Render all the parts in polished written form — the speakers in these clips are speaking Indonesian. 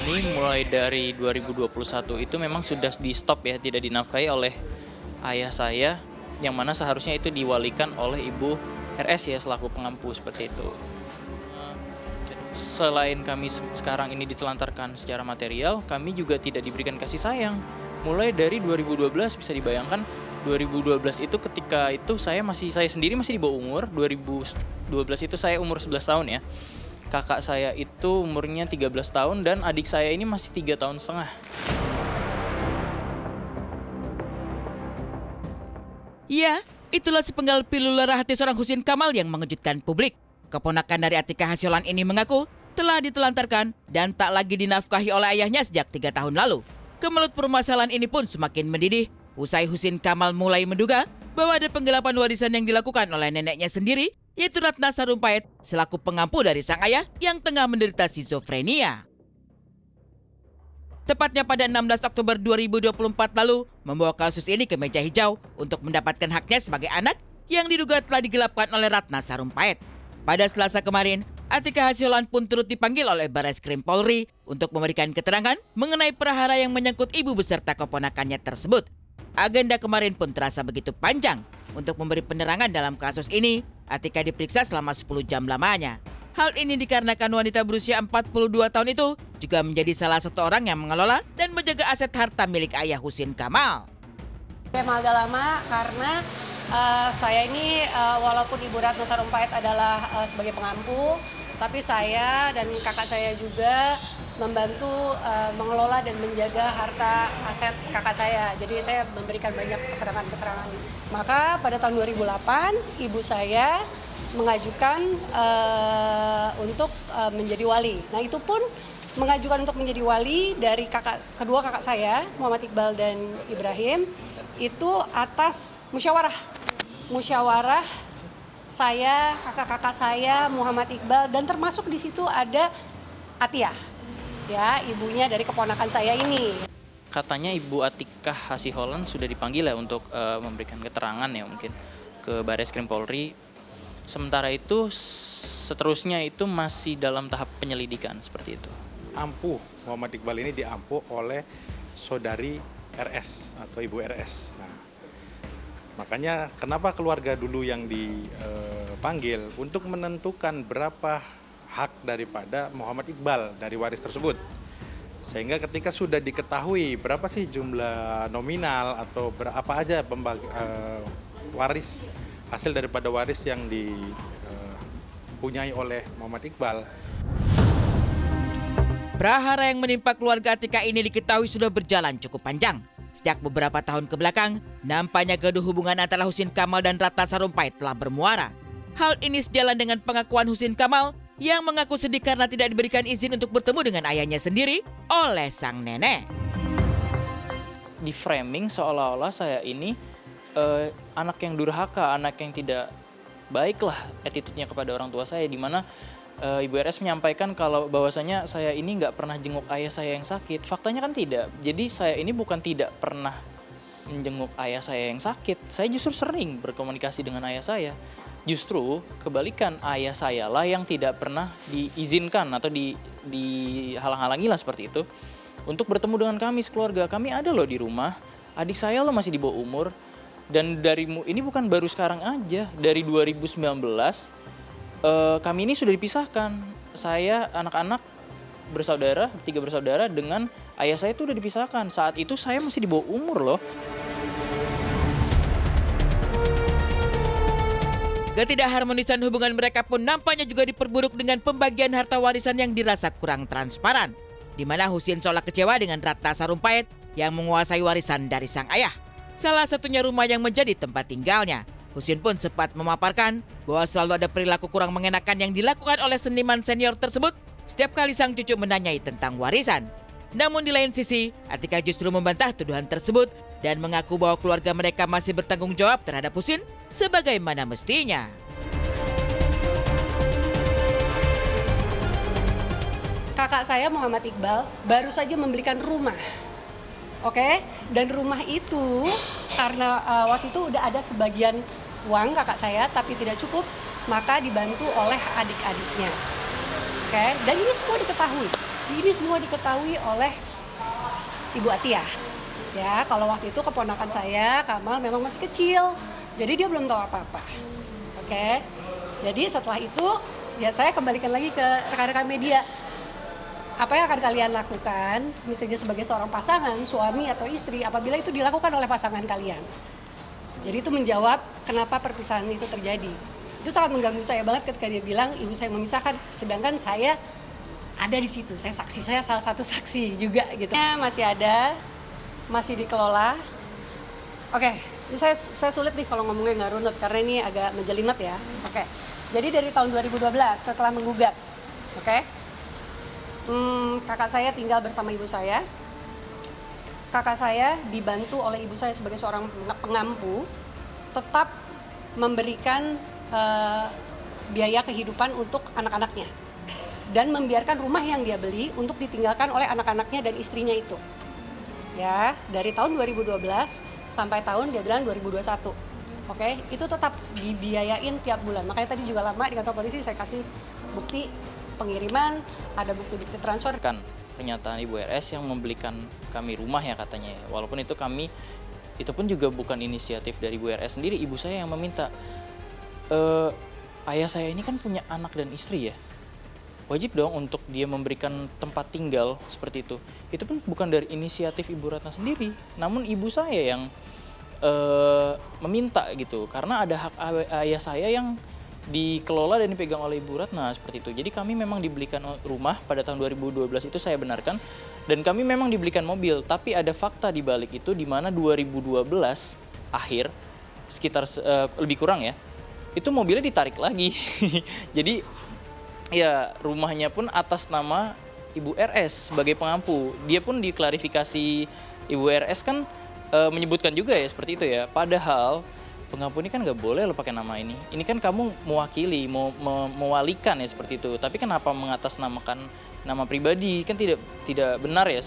ini mulai dari 2021 itu memang sudah di-stop ya, tidak dinafkahi oleh ayah saya, yang mana seharusnya itu diwalikan oleh Ibu RS ya selaku pengampu seperti itu. Selain kami sekarang ini ditelantarkan secara material, kami juga tidak diberikan kasih sayang. Mulai dari 2012 bisa dibayangkan 2012 itu ketika itu saya sendiri masih di bawah umur. 2012 itu saya umur 11 tahun ya. Kakak saya itu umurnya 13 tahun dan adik saya ini masih 3 tahun setengah. Ya, itulah sepenggal pilu lara hati seorang Husin Kamal yang mengejutkan publik. Keponakan dari Atika Hasyolan ini mengaku telah ditelantarkan dan tak lagi dinafkahi oleh ayahnya sejak 3 tahun lalu. Kemelut permasalahan ini pun semakin mendidih usai Husin Kamal mulai menduga bahwa ada penggelapan warisan yang dilakukan oleh neneknya sendiri, yaitu Ratna Sarumpait selaku pengampu dari sang ayah yang tengah menderita skizofrenia. Tepatnya pada 16 Oktober 2024 lalu, membawa kasus ini ke meja hijau untuk mendapatkan haknya sebagai anak yang diduga telah digelapkan oleh Ratna Sarumpait. Pada Selasa kemarin, Atika Hasyolan pun turut dipanggil oleh Barreskrim Polri untuk memberikan keterangan mengenai perhara yang menyangkut ibu beserta keponakannya tersebut. Agenda kemarin pun terasa begitu panjang. Untuk memberi penerangan dalam kasus ini, Atika diperiksa selama 10 jam lamanya. Hal ini dikarenakan wanita berusia 42 tahun itu juga menjadi salah satu orang yang mengelola dan menjaga aset harta milik ayah Husin Kamal. Memang agak lama karena saya ini walaupun Ibu Ratna Sarumpait adalah sebagai pengampu, tapi saya dan kakak saya juga membantu mengelola dan menjaga harta aset kakak saya. Jadi saya memberikan banyak keterangan-keterangan. Maka pada tahun 2008 ibu saya mengajukan untuk menjadi wali. Nah itu pun mengajukan untuk menjadi wali dari kedua kakak saya, Muhammad Iqbal dan Ibrahim, itu atas musyawarah saya, kakak-kakak saya, Muhammad Iqbal, dan termasuk di situ ada Atiyah, ya ibunya dari keponakan saya ini. Katanya Ibu Atika Hasyolan sudah dipanggil ya untuk memberikan keterangan ya mungkin ke Barreskrim Polri. Sementara itu seterusnya itu masih dalam tahap penyelidikan seperti itu. Ampuh Muhammad Iqbal ini diampuh oleh saudari RS atau Ibu RS. Nah, makanya kenapa keluarga dulu yang dipanggil untuk menentukan berapa hak daripada Muhammad Iqbal dari waris tersebut. Sehingga ketika sudah diketahui berapa sih jumlah nominal atau berapa aja waris hasil daripada waris yang dipunyai oleh Muhammad Iqbal. Prahara yang menimpa keluarga Atika ini diketahui sudah berjalan cukup panjang. Sejak beberapa tahun kebelakang, nampaknya gaduh hubungan antara Husin Kamal dan Ratna Sarumpait telah bermuara. Hal ini sejalan dengan pengakuan Husin Kamal yang mengaku sedih karena tidak diberikan izin untuk bertemu dengan ayahnya sendiri oleh sang nenek. Di framing seolah-olah saya ini anak yang durhaka, anak yang tidak baik lah attitude-nya kepada orang tua saya, di mana Ibu RS menyampaikan kalau bahwasanya saya ini nggak pernah jenguk ayah saya yang sakit. Faktanya kan tidak. Jadi saya ini bukan tidak pernah menjenguk ayah saya yang sakit. Saya justru sering berkomunikasi dengan ayah saya. Justru kebalikan, ayah saya lah yang tidak pernah diizinkan atau dihalang-halangi lah seperti itu untuk bertemu dengan kami sekeluarga. Kami ada loh di rumah, adik saya loh masih di bawah umur. Dan ini bukan baru sekarang aja, dari 2019 kami ini sudah dipisahkan. Saya anak-anak bersaudara, 3 bersaudara dengan ayah saya itu udah dipisahkan. Saat itu saya masih di bawah umur loh. Ketidakharmonisan hubungan mereka pun nampaknya juga diperburuk dengan pembagian harta warisan yang dirasa kurang transparan. Di mana Husin seolah kecewa dengan Ratna Sarumpait yang menguasai warisan dari sang ayah. Salah satunya rumah yang menjadi tempat tinggalnya. Husin pun sempat memaparkan bahwa selalu ada perilaku kurang mengenakan yang dilakukan oleh seniman senior tersebut setiap kali sang cucu menanyai tentang warisan. Namun di lain sisi, Atika justru membantah tuduhan tersebut dan mengaku bahwa keluarga mereka masih bertanggung jawab terhadap Husin sebagaimana mestinya. Kakak saya Muhammad Iqbal baru saja membelikan rumah. Oke, dan rumah itu karena waktu itu udah ada sebagian uang kakak saya tapi tidak cukup, maka dibantu oleh adik-adiknya. Oke, dan ini semua diketahui. Ini semua diketahui oleh Ibu Atiyah. Ya, kalau waktu itu keponakan saya, Kamal memang masih kecil. Jadi dia belum tahu apa-apa. Oke. Jadi setelah itu, ya saya kembalikan lagi ke rekan-rekan media. Apa yang akan kalian lakukan, misalnya sebagai seorang pasangan, suami atau istri, apabila itu dilakukan oleh pasangan kalian. Jadi itu menjawab kenapa perpisahan itu terjadi. Itu sangat mengganggu saya banget ketika dia bilang ibu saya memisahkan, sedangkan saya ada di situ. Saya saksi, saya salah satu saksi juga gitu. Masih ada, masih dikelola. Oke, ini saya sulit nih kalau ngomongnya nggak runut karena ini agak menjelimet ya. Oke, jadi dari tahun 2012 setelah menggugat, oke, kakak saya tinggal bersama ibu saya. Kakak saya dibantu oleh ibu saya sebagai seorang pengampu, tetap memberikan biaya kehidupan untuk anak-anaknya dan membiarkan rumah yang dia beli untuk ditinggalkan oleh anak-anaknya dan istrinya itu. Ya, dari tahun 2012 sampai tahun dia bilang 2021. Oke, itu tetap dibiayain tiap bulan. Makanya tadi juga lama di kantor polisi saya kasih bukti pengiriman, ada bukti-bukti transfer. Kan pernyataan Ibu RS yang membelikan kami rumah ya katanya. Walaupun itu pun juga bukan inisiatif dari Ibu RS sendiri, ibu saya yang meminta. Ayah saya ini kan punya anak dan istri ya. Wajib dong untuk dia memberikan tempat tinggal seperti itu. Itu pun bukan dari inisiatif Ibu Ratna sendiri, namun ibu saya yang meminta gitu. Karena ada hak ayah saya yang dikelola dan dipegang oleh Ibu Ratna seperti itu. Jadi kami memang dibelikan rumah pada tahun 2012 itu saya benarkan. Dan kami memang dibelikan mobil. Tapi ada fakta di balik itu di mana 2012 akhir, sekitar lebih kurang ya, itu mobilnya ditarik lagi. Jadi ya rumahnya pun atas nama Ibu RS sebagai pengampu. Dia pun diklarifikasi Ibu RS kan menyebutkan juga ya seperti itu ya. Padahal pengampu ini kan nggak boleh lo pakai nama ini. Ini kan kamu mewakili, mewalikan ya seperti itu. Tapi kenapa mengatasnamakan nama pribadi? Kan tidak benar ya.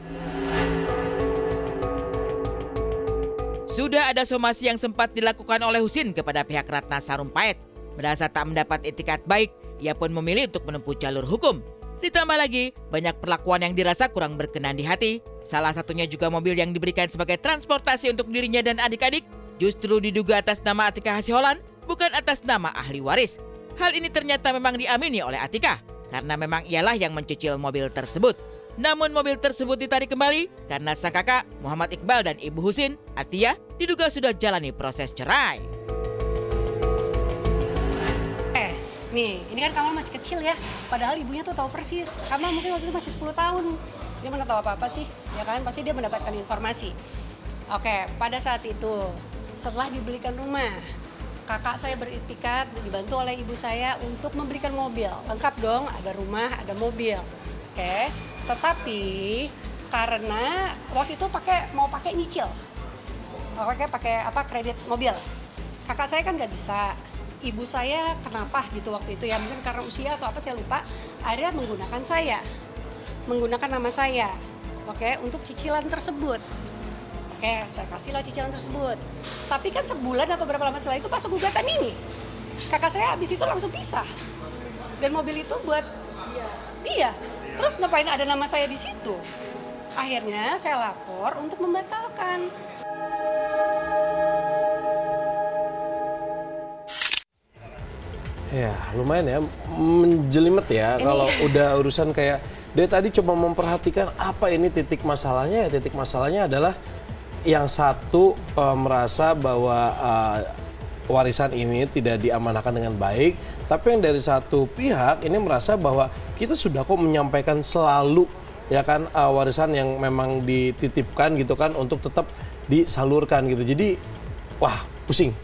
Sudah ada somasi yang sempat dilakukan oleh Husin kepada pihak Ratna Sarumpait. Merasa tak mendapat etikat baik, ia pun memilih untuk menempuh jalur hukum. Ditambah lagi, banyak perlakuan yang dirasa kurang berkenan di hati. Salah satunya juga mobil yang diberikan sebagai transportasi untuk dirinya dan adik-adik justru diduga atas nama Atika Hasiholan, bukan atas nama ahli waris. Hal ini ternyata memang diamini oleh Atika, karena memang ialah yang mencicil mobil tersebut. Namun mobil tersebut ditarik kembali karena sang kakak Muhammad Iqbal dan Ibu Husin, Atiyah, diduga sudah jalani proses cerai. Nih, ini kan Kamal masih kecil ya, padahal ibunya tuh tahu persis. Kamal mungkin waktu itu masih 10 tahun, dia mana tahu apa-apa sih, ya kan? Pasti dia mendapatkan informasi. Oke, pada saat itu, setelah dibelikan rumah, kakak saya beritikat dibantu oleh ibu saya untuk memberikan mobil. Lengkap dong, ada rumah, ada mobil. Oke, tetapi karena waktu itu mau pakai nyicil, pakai kredit mobil. Kakak saya kan nggak bisa. Ibu saya kenapa gitu waktu itu ya, mungkin karena usia atau apa saya lupa, akhirnya menggunakan nama saya, oke, untuk cicilan tersebut. Oke, saya kasihlah cicilan tersebut. Tapi kan sebulan atau berapa lama setelah itu pas gugatan ini, kakak saya habis itu langsung pisah. Dan mobil itu buat dia. Terus ngapain ada nama saya di situ? Akhirnya saya lapor untuk membatalkan. Ya, lumayan ya, menjelimet ya kalau udah urusan kayak dia tadi coba memperhatikan apa ini titik masalahnya. Titik masalahnya adalah yang satu merasa bahwa warisan ini tidak diamanahkan dengan baik, tapi yang dari satu pihak ini merasa bahwa kita sudah kok menyampaikan selalu ya kan warisan yang memang dititipkan gitu kan untuk tetap disalurkan gitu. Jadi wah pusing.